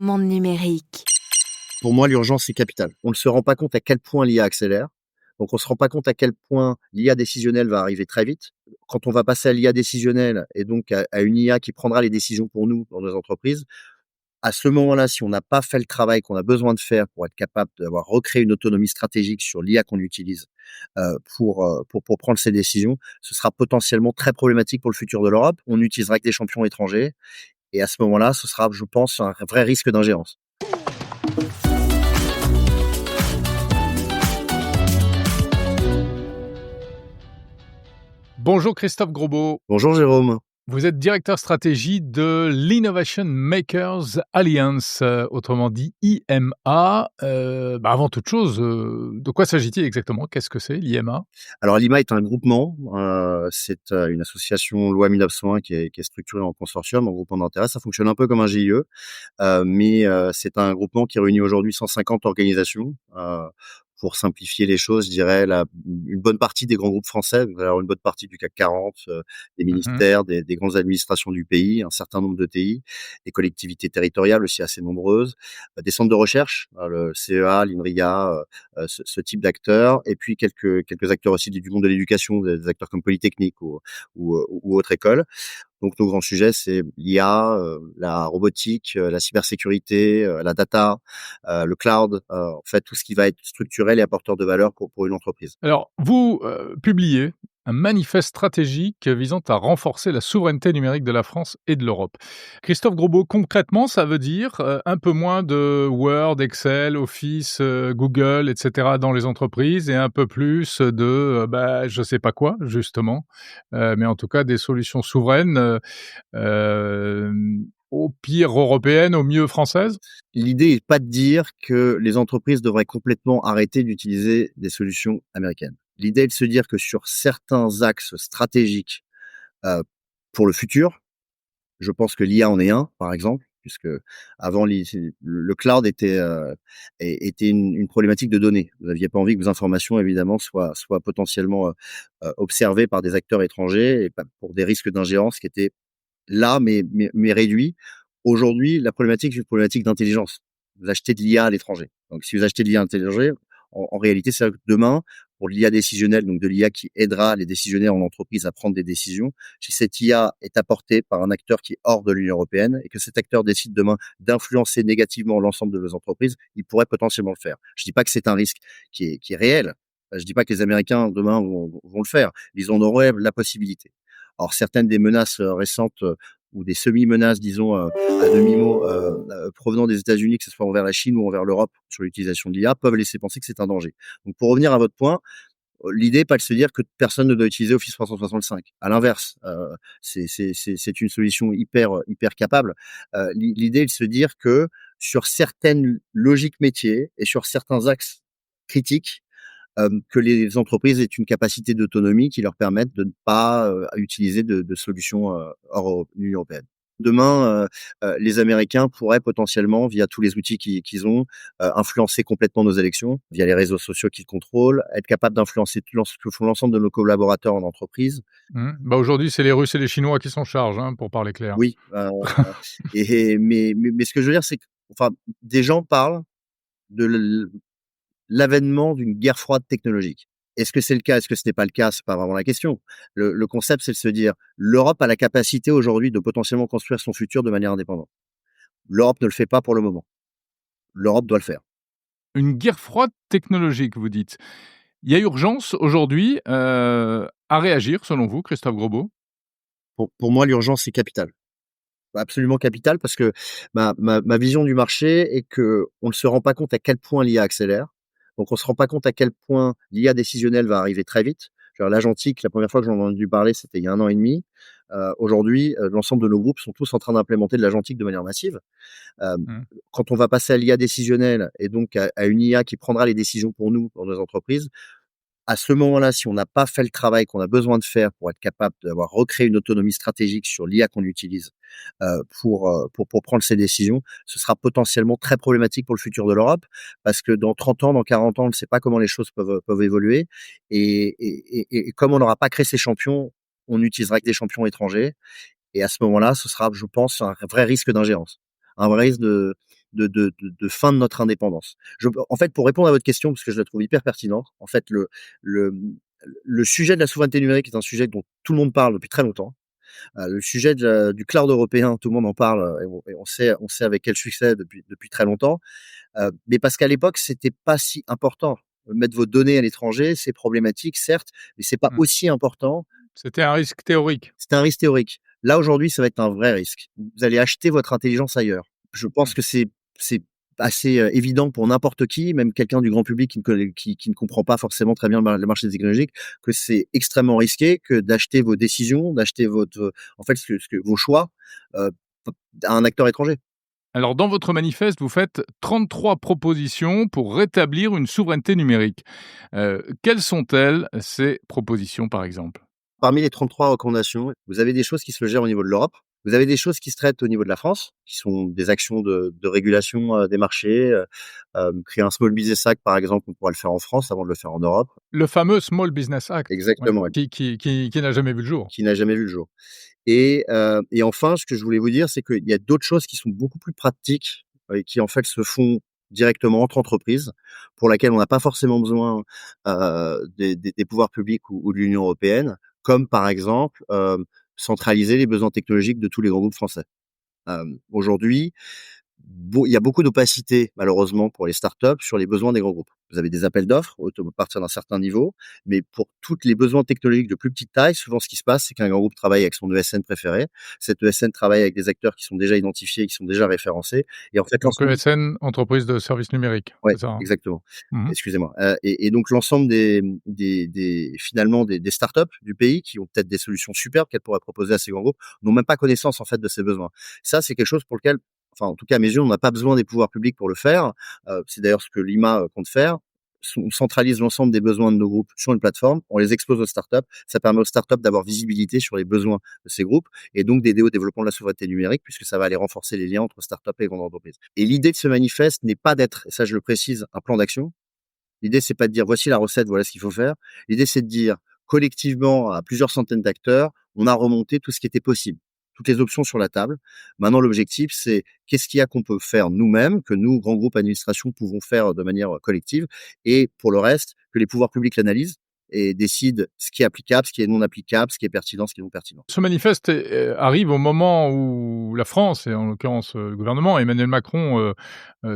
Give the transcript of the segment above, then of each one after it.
Monde numérique. Pour moi, l'urgence, c'est capital. On ne se rend pas compte à quel point l'IA accélère. Donc, on se rend pas compte à quel point l'IA décisionnelle va arriver très vite. Quand on va passer à l'IA décisionnelle et donc à une IA qui prendra les décisions pour nous dans nos entreprises, à ce moment-là, si on n'a pas fait le travail qu'on a besoin de faire pour être capable d'avoir recréé une autonomie stratégique sur l'IA qu'on utilise pour prendre ces décisions, ce sera potentiellement très problématique pour le futur de l'Europe. On n'utilisera que des champions étrangers. Et à ce moment-là, ce sera, je pense, un vrai risque d'ingérence. Bonjour Christophe Grosbeau, Bonjour Jérôme. vous êtes directeur stratégie de l'Innovation Makers Alliance, autrement dit IMA. Avant toute chose, de quoi s'agit-il exactement? Qu'est-ce que c'est l'IMA? Alors l'IMA est un groupement, c'est une association loi 1901 qui est structurée en consortium, en groupement d'intérêt. Ça fonctionne un peu comme un GIE, mais c'est un groupement qui réunit aujourd'hui 150 organisations. Pour simplifier les choses, je dirais une bonne partie des grands groupes français, alors une bonne partie du CAC 40, des Mmh. ministères, des grandes administrations du pays, un certain nombre de TI, des collectivités territoriales aussi assez nombreuses, des centres de recherche, le CEA, l'INRIA, ce type d'acteurs, et puis quelques acteurs aussi du monde de l'éducation, des acteurs comme Polytechnique ou autres écoles. Donc nos grands sujets, c'est l'IA, la robotique, la cybersécurité, la data, le cloud, en fait tout ce qui va être structurel et apporteur de valeur pour une entreprise. Alors, vous, publiez un manifeste stratégique visant à renforcer la souveraineté numérique de la France et de l'Europe. Christophe Grosbeau, concrètement, ça veut dire, un peu moins de Word, Excel, Office, Google et cetera dans les entreprises et un peu plus de, je sais pas quoi justement, mais en tout cas des solutions souveraines, au pire européennes, au mieux françaises? L'idée est pas de dire que les entreprises devraient complètement arrêter d'utiliser des solutions américaines. L'idée est de se dire que sur certains axes stratégiques, heu, pour le futur, je pense que l'IA en est un, par exemple, puisque avant le cloud était une problématique de données. Vous n'aviez pas envie que vos informations, évidemment, soient potentiellement, observées par des acteurs étrangers et pas pour des risques d'ingérence qui étaient là, mais réduits. Aujourd'hui, la problématique, c'est une problématique d'intelligence. Vous achetez de l'IA à l'étranger. Donc si vous achetez de l'IA à l'étranger, en réalité, c'est vrai que demain, pour l'IA décisionnelle, donc de l'IA qui aidera les décisionnaires en entreprise à prendre des décisions, si cette IA est apportée par un acteur qui est hors de l'Union européenne et que cet acteur décide demain d'influencer négativement l'ensemble de nos entreprises, il pourrait potentiellement le faire. Je dis pas que c'est un risque qui est réel. Je dis pas que les Américains demain vont le faire. Ils en auraient la possibilité. Alors certaines des menaces récentes ou des semi-menaces, disons, à demi-mot, provenant des États-Unis, que ce soit envers la Chine ou envers l'Europe sur l'utilisation de l'IA, peuvent laisser penser que c'est un danger. Donc pour revenir à votre point, l'idée n'est pas de se dire que personne ne doit utiliser Office 365. À l'inverse, c'est une solution hyper capable. L'idée est de se dire que sur certaines logiques métiers et sur certains axes critiques, que les entreprises aient une capacité d'autonomie qui leur permette de ne pas, utiliser de solutions, hors Union européenne. Demain, les Américains pourraient potentiellement, via tous les outils qu'ils ont, influencer complètement nos élections, via les réseaux sociaux qu'ils contrôlent, être capables d'influencer ce que font l'ensemble de nos collaborateurs en entreprise. Mmh. Aujourd'hui, c'est les Russes et les Chinois qui s'en chargent, hein, pour parler clair. Oui, mais ce que je veux dire, c'est que, enfin, des gens parlent de l'avènement d'une guerre froide technologique. Est-ce que c'est le cas? Est-ce que ce n'est pas le cas? C'est pas vraiment la question. Le concept, c'est de se dire: l'Europe a la capacité aujourd'hui de potentiellement construire son futur de manière indépendante. L'Europe ne le fait pas pour le moment. L'Europe doit le faire. Une guerre froide technologique, vous dites. Il y a urgence aujourd'hui, à réagir selon vous, Christophe Grosbeau? Pour moi, l'urgence, c'est capital. Absolument capital parce que ma vision du marché est que on ne se rend pas compte à quel point l'IA accélère. Donc on se rend pas compte à quel point l'IA décisionnelle va arriver très vite. Genre l'agentique, la première fois que j'en ai entendu parler, c'était il y a 1 an et demi. Aujourd'hui, l'ensemble de nos groupes sont tous en train d'implémenter de l'agentique de manière massive. Hem, Mmh. Quand on va passer à l'IA décisionnelle et donc à une IA qui prendra les décisions pour nous, pour nos entreprises, à ce moment-là, si on n'a pas fait le travail qu'on a besoin de faire pour être capable d'avoir recréé une autonomie stratégique sur l'IA qu'on utilise, pour prendre ces décisions, ce sera potentiellement très problématique pour le futur de l'Europe. Parce que dans 30 ans, dans 40 ans, on ne sait pas comment les choses peuvent évoluer et comme on n'aura pas créé ces champions, on n'utilisera que des champions étrangers et à ce moment-là, ce sera, je pense, un vrai risque d'ingérence. Un vrai risque de fin de notre indépendance. En fait, pour répondre à votre question, parce que je la trouve hyper pertinente, en fait, le, le sujet de la souveraineté numérique est un sujet dont tout le monde parle depuis très longtemps. Le sujet du cloud européen, tout le monde en parle et on sait avec quel succès depuis très longtemps. Mais parce qu'à l'époque, c'était pas si important. Mettre vos données à l'étranger, c'est problématique, certes, mais c'est pas Mmh. aussi important. C'était un risque théorique. C'était un risque théorique. Là, aujourd'hui, ça va être un vrai risque. Vous allez acheter votre intelligence ailleurs. Je pense Mmh. que c'est assez, évident pour n'importe qui, même quelqu'un du grand public qui ne comprend pas forcément très bien le marché technologique, que c'est extrêmement risqué que d'acheter vos décisions, d'acheter en fait, ce que vos choix, heu, à un acteur étranger. Alors, dans votre manifeste, vous faites 33 propositions pour rétablir une souveraineté numérique. Quelles sont-elles, ces propositions, par exemple? Parmi les 33 recommandations, vous avez des choses qui se gèrent au niveau de l'Europe. Vous avez des choses qui se traitent au niveau de la France, qui sont des actions de régulation, des marchés, créer un Small Business Act, par exemple, on pourra le faire en France avant de le faire en Europe. Le fameux Small Business Act, ouais, Exactement, ouais, qui n'a jamais vu le jour. qui n'a jamais vu le jour. Et enfin, ce que je voulais vous dire, c'est qu'il y a d'autres choses qui sont beaucoup plus pratiques, et qui en fait se font directement entre entreprises, pour laquelle on n'a pas forcément besoin, des pouvoirs publics ou de l'Union européenne, comme par exemple, centraliser les besoins technologiques de tous les grands groupes français. Aujourd'hui, il y a beaucoup d'opacité, malheureusement, pour les startups sur les besoins des grands groupes. Vous avez des appels d'offres à partir d'un certain niveau, mais pour tous les besoins technologiques de plus petite taille, souvent ce qui se passe, c'est qu'un grand groupe travaille avec son ESN préféré. Cet ESN travaille avec des acteurs qui sont déjà identifiés, qui sont déjà référencés, et en fait, Donc l'ensemble. ESN, entreprise de services numériques, Ouais, c'est ça, hein? exactement. Mmh. Excusez-moi, et donc l'ensemble des finalement des startups du pays qui ont peut-être des solutions superbes qu'elles pourraient proposer à ces grands groupes, n'ont même pas connaissance en fait de ces besoins. Ça, c'est quelque chose pour lequel, enfin en tout cas à mes yeux, on n'a pas besoin des pouvoirs publics pour le faire. C'est d'ailleurs ce que l'IMA, compte faire. On centralise l'ensemble des besoins de nos groupes sur une plateforme, on les expose aux startups. Ça permet aux startups d'avoir visibilité sur les besoins de ces groupes et donc d'aider au développement de la souveraineté numérique puisque ça va aller renforcer les liens entre startups et grandes entreprises. Et l'idée de ce manifeste n'est pas d'être, et ça je le précise, un plan d'action. L'idée, c'est pas de dire voici la recette, voilà ce qu'il faut faire. L'idée, c'est de dire collectivement à plusieurs centaines d'acteurs, on a remonté tout ce qui était possible, toutes les options sur la table. Maintenant, l'objectif, c'est qu'est-ce qu'il y a qu'on peut faire nous-mêmes, que nous, grands groupes administration, pouvons faire de manière collective, et pour le reste, que les pouvoirs publics l'analysent et décident ce qui est applicable, ce qui est non applicable, ce qui est pertinent, ce qui est non pertinent. Ce manifeste arrive au moment où la France et en l'occurrence, le gouvernement, Emmanuel Macron,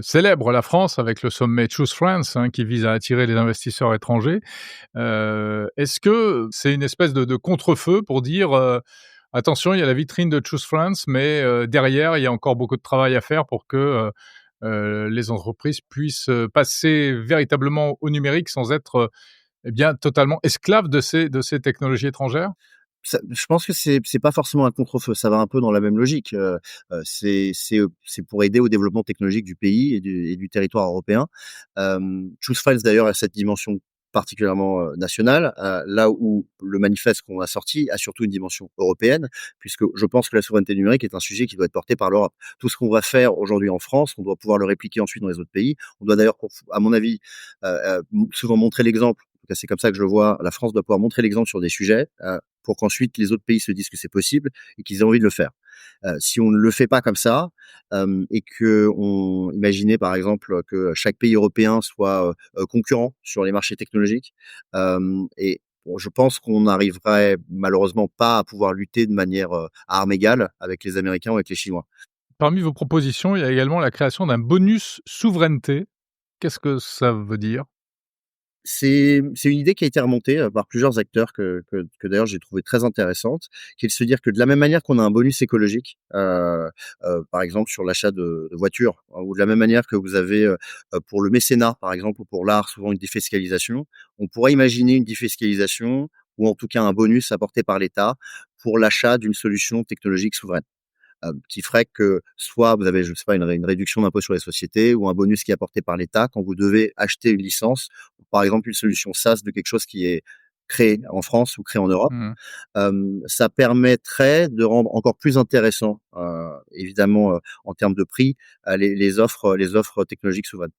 célèbre la France avec le sommet Choose France, hein, qui vise à attirer les investisseurs étrangers. Est-ce que c'est une espèce de contre-feu pour dire, «Attention, il y a la vitrine de Choose France, mais derrière, il y a encore beaucoup de travail à faire pour que, les entreprises puissent, passer véritablement au numérique sans être, eh bien, totalement esclaves de ces technologies étrangères?» Je pense que c'est pas forcément un contre-feu, ça va un peu dans la même logique, c'est pour aider au développement technologique du pays et du territoire européen. Choose Friends d'ailleurs a cette dimension particulièrement, nationale, là où le manifeste qu'on a sorti a surtout une dimension européenne, puisque je pense que la souveraineté numérique est un sujet qui doit être porté par l'Europe. Tout ce qu'on va faire aujourd'hui en France, on doit pouvoir le répliquer ensuite dans les autres pays. On doit d'ailleurs, à mon avis, souvent montrer l'exemple. En tout cas, c'est comme ça que je le vois. La France doit pouvoir montrer l'exemple sur des sujets, pour qu'ensuite les autres pays se disent que c'est possible et qu'ils aient envie de le faire. Si on ne le fait pas comme ça, et qu'on imaginez par exemple que chaque pays européen soit, concurrent sur les marchés technologiques, et bon, je pense qu'on n'arriverait malheureusement pas à pouvoir lutter de manière, à armes égales avec les Américains ou avec les Chinois. Parmi vos propositions, il y a également la création d'un bonus souveraineté. Qu'est-ce que ça veut dire? C'est une idée qui a été remontée, par plusieurs acteurs que d'ailleurs j'ai trouvé très intéressante, qui est de se dire que de la même manière qu'on a un bonus écologique, par exemple sur l'achat de voitures, hein, ou de la même manière que vous avez, pour le mécénat par exemple ou pour l'art souvent une défiscalisation, on pourrait imaginer une défiscalisation ou en tout cas un bonus apporté par l'État pour l'achat d'une solution technologique souveraine. Qui ferait que soit vous avez, je sais pas, une réduction d'impôt sur les sociétés ou un bonus qui est apporté par l'État quand vous devez acheter une licence, par exemple une solution SaaS de quelque chose qui est créé en France ou créé en Europe. Mmh. Ça permettrait de rendre encore plus intéressant, évidemment, en termes de prix, les offres technologiques souveraines.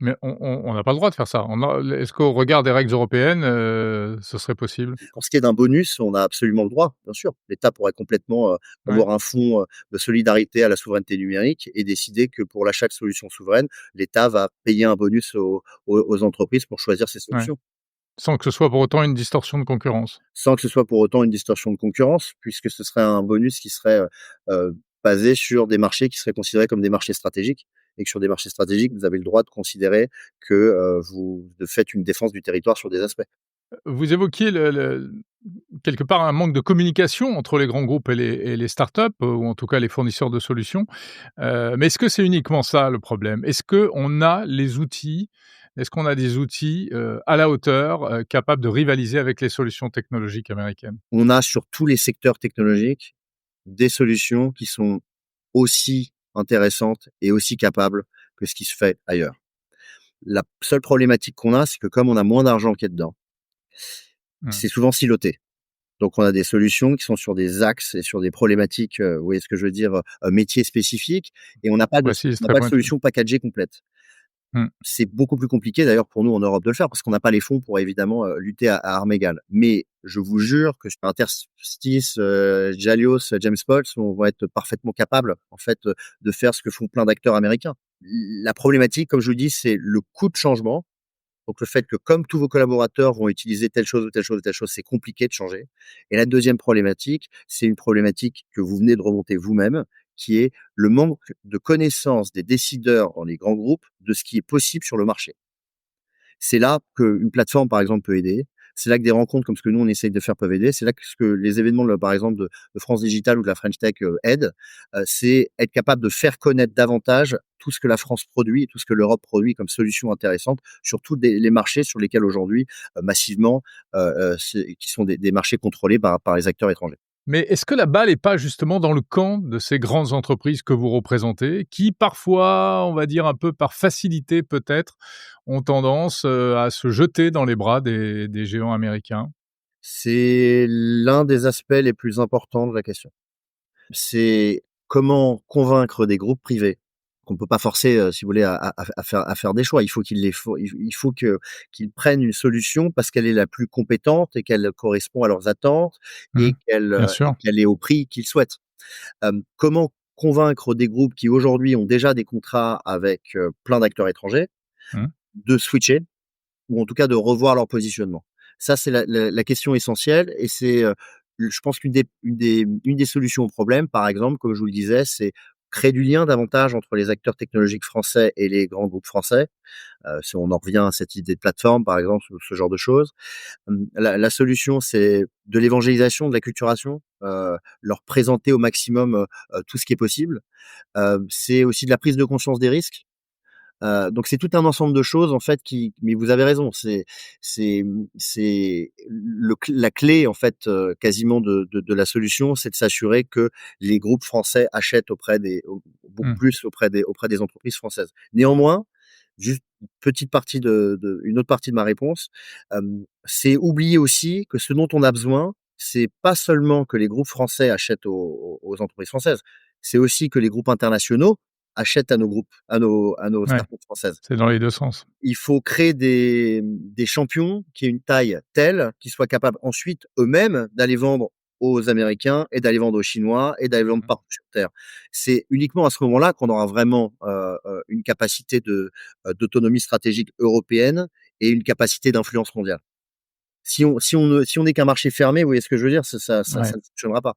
Mais on n'a pas le droit de faire ça. On a Est-ce qu'au regard des règles européennes, ce serait possible? Pour ce qui est d'un bonus, on a absolument le droit, bien sûr. L'État pourrait complètement, Ouais, avoir un fonds, de solidarité à la souveraineté numérique et décider que pour l'achat de solutions souveraines, l'État va payer un bonus aux entreprises pour choisir ces ouais. solutions. Sans que ce soit pour autant une distorsion de concurrence? Sans que ce soit pour autant une distorsion de concurrence, puisque ce serait un bonus qui serait, basé sur des marchés qui seraient considérés comme des marchés stratégiques et que sur des marchés stratégiques, vous avez le droit de considérer que, vous faites une défense du territoire sur des aspects. Vous évoquiez quelque part un manque de communication entre les grands groupes et les startups, ou en tout cas les fournisseurs de solutions. Mais est-ce que c'est uniquement ça le problème? Qu'on a les outils Est-ce qu'on a des outils, à la hauteur, capables de rivaliser avec les solutions technologiques américaines? On a sur tous les secteurs technologiques des solutions qui sont aussi intéressantes et aussi capables que ce qui se fait ailleurs. La seule problématique qu'on a, c'est que comme on a moins d'argent qui est dedans, Mmh. c'est souvent siloté. Donc on a des solutions qui sont sur des axes et sur des problématiques, vous voyez ce que je veux dire, métiers spécifiques et Précise, on n'a très pas de pointue. solution packagée complète. Mmh. C'est beaucoup plus compliqué d'ailleurs pour nous en Europe de le faire parce qu'on n'a pas les fonds pour évidemment, lutter à armes égales. Mais je vous jure que sur Interstice, Jalios, James Pulse, on va être parfaitement capable en fait, de faire ce que font plein d'acteurs américains. La problématique, comme je vous dis, c'est le coût de changement. Donc le fait que comme tous vos collaborateurs vont utiliser telle chose ou telle chose ou telle chose, c'est compliqué de changer. Et la deuxième problématique, c'est une problématique que vous venez de remonter vous-même, qui est le manque de connaissance des décideurs dans les grands groupes de ce qui est possible sur le marché. C'est là qu'une plateforme, par exemple, peut aider. C'est là que des rencontres comme ce que nous, on essaye de faire peuvent aider. C'est là que ce que les événements, par exemple, de France Digital ou de la French Tech aident. C'est être capable de faire connaître davantage tout ce que la France produit et tout ce que l'Europe produit comme solutions intéressantes sur tous les marchés sur lesquels aujourd'hui, massivement, qui sont des marchés contrôlés par les acteurs étrangers. Mais est-ce que la balle est pas justement dans le camp de ces grandes entreprises que vous représentez, qui parfois, on va dire un peu par facilité peut-être, ont tendance, à se jeter dans les bras des géants américains? C'est l'un des aspects les plus importants de la question. C'est comment convaincre des groupes privés qu'on peut pas forcer, si vous voulez, à faire des choix. Il faut il faut que qu'ils prennent une solution parce qu'elle est la plus compétente et qu'elle correspond à leurs attentes Mmh. Bien et sûr. qu'elle est au prix qu'ils souhaitent. Comment convaincre des groupes qui aujourd'hui ont déjà des contrats avec, plein d'acteurs étrangers Mmh. de switcher ou en tout cas de revoir leur positionnement. Ça, c'est la question essentielle et c'est, je pense une des solutions au problème, par exemple, comme je vous le disais, c'est créer du lien davantage entre les acteurs technologiques français et les grands groupes français. Si on en revient à cette idée de plateforme, par exemple, ou ce genre de choses. La solution, c'est de l'évangélisation, de l'acculturation, leur présenter au maximum, tout ce qui est possible. C'est aussi de la prise de conscience des risques. Donc c'est tout un ensemble de choses en fait qui mais vous avez raison, c'est la clé en fait, quasiment de la solution, c'est de s'assurer que les groupes français achètent beaucoup Mmh. plus auprès des entreprises françaises. Néanmoins, juste une autre partie de ma réponse, c'est oublier aussi que ce dont on a besoin, c'est pas seulement que les groupes français achètent aux entreprises françaises, c'est aussi que les groupes internationaux achètent à nos groupes, à nos Ouais, startups françaises. c'est dans les 2 sens. Il faut créer des champions qui aient une taille telle qu'ils soient capables ensuite eux-mêmes d'aller vendre aux Américains et d'aller vendre aux Chinois et d'aller vendre Mmh. partout sur terre. C'est uniquement à ce moment-là qu'on aura vraiment, une capacité d'autonomie stratégique européenne et une capacité d'influence mondiale. Si on n'est qu'un marché fermé, vous voyez ce que je veux dire? Ouais. Ça ne fonctionnera pas.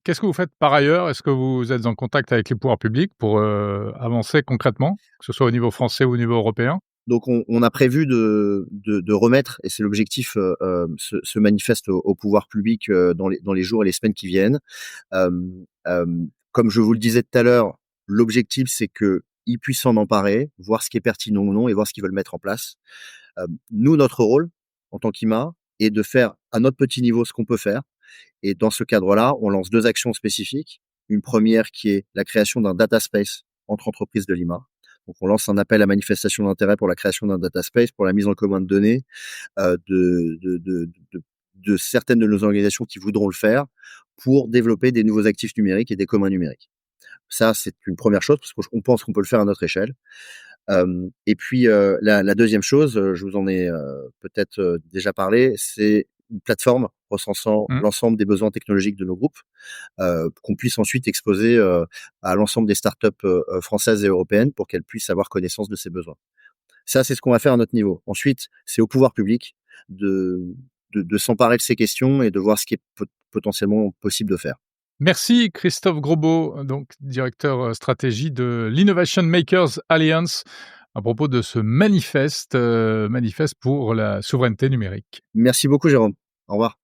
Qu'est-ce que vous faites par ailleurs? Est-ce que vous êtes en contact avec les pouvoirs publics pour, avancer concrètement, que ce soit au niveau français ou au niveau européen? Donc on a prévu de remettre, et c'est l'objectif, ce manifeste au pouvoir public, dans les jours et les semaines qui viennent. Comme je vous le disais tout à l'heure, l'objectif c'est qu'ils puissent s'en emparer, voir ce qui est pertinent ou non et voir ce qu'ils veulent mettre en place. Nous, notre rôle en tant qu'IMA est de faire à notre petit niveau ce qu'on peut faire et dans ce cadre-là, on lance 2 actions spécifiques. Une première qui est la création d'un data space entre entreprises de l'IMA. Donc on lance un appel à manifestation d'intérêt pour la création d'un data space, pour la mise en commun de données, de certaines de nos organisations qui voudront le faire, pour développer des nouveaux actifs numériques et des communs numériques. Ça, c'est une première chose parce qu'on pense qu'on peut le faire à notre échelle. Et puis, la 2e chose, je vous en ai, peut-être, déjà parlé, c'est une plateforme recensant Mmh. l'ensemble des besoins technologiques de nos groupes, qu'on puisse ensuite exposer, à l'ensemble des startups, françaises et européennes pour qu'elles puissent avoir connaissance de ces besoins. Ça, c'est ce qu'on va faire à notre niveau. Ensuite, c'est au pouvoir public de de s'emparer de ces questions et de voir ce qui est potentiellement possible de faire. Merci Christophe Grosbeau, donc directeur, stratégie de l'Innovation Makers Alliance, à propos de ce manifeste pour la souveraineté numérique. Merci beaucoup Jérôme. Au revoir.